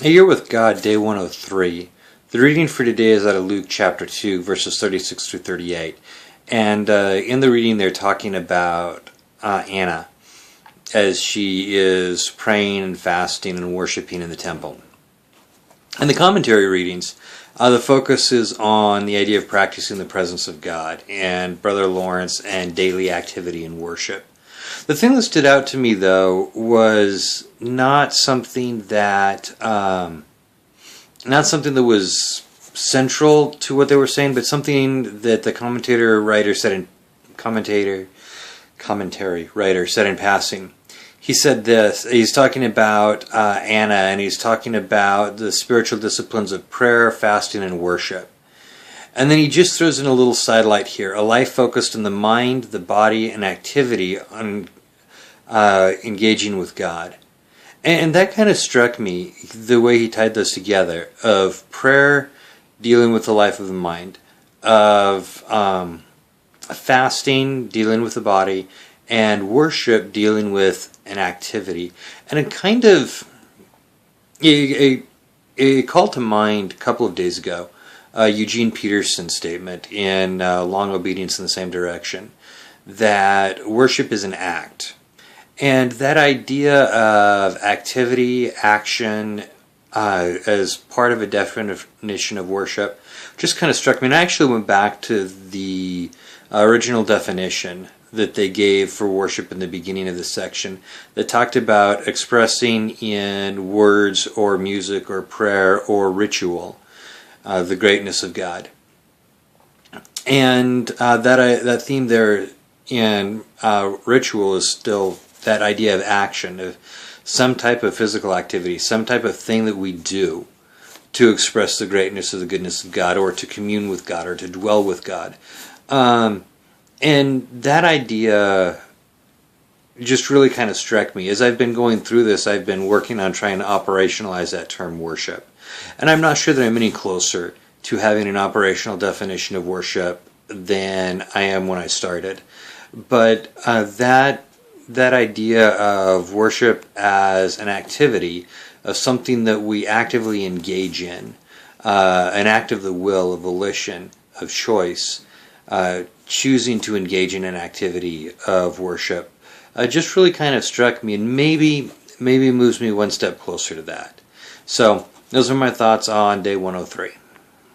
Hey, you're with God, day 103. The reading for today is out of Luke chapter 2, verses 36 through 38. And in the reading, they're talking about Anna as she is praying and fasting and worshiping in the temple. In the commentary readings, the focus is on the idea of practicing the presence of God and Brother Lawrence and daily activity in worship. The thing that stood out to me, though, was not something that was central to what they were saying, but something that the commentary writer said in passing. He said this. He's talking about Anna, and he's talking about the spiritual disciplines of prayer, fasting, and worship. And then he just throws in a little sidelight here: a life focused on the mind, the body, and activity on engaging with God. And that kind of struck me, the way he tied those together, of prayer dealing with the life of the mind, of fasting dealing with the body, and worship dealing with an activity. And it called to mind a couple of days ago Eugene Peterson's statement in Long Obedience in the Same Direction, that worship is an act. And that idea of activity, action, as part of a definition of worship just kind of struck me. And I actually went back to the original definition that they gave for worship in the beginning of this section, that talked about expressing in words or music or prayer or ritual the greatness of God. And that theme there in ritual is still that idea of action, of some type of physical activity, some type of thing that we do to express the greatness of the goodness of God, or to commune with God, or to dwell with God. And that idea just really kind of struck me. As I've been going through this, I've been working on trying to operationalize that term worship. And I'm not sure that I'm any closer to having an operational definition of worship than I am when I started. But that idea of worship as an activity, of something that we actively engage in, an act of the will, of volition, of choice, choosing to engage in an activity of worship, just really kind of struck me, and maybe moves me one step closer to that. So those are my thoughts on day 103.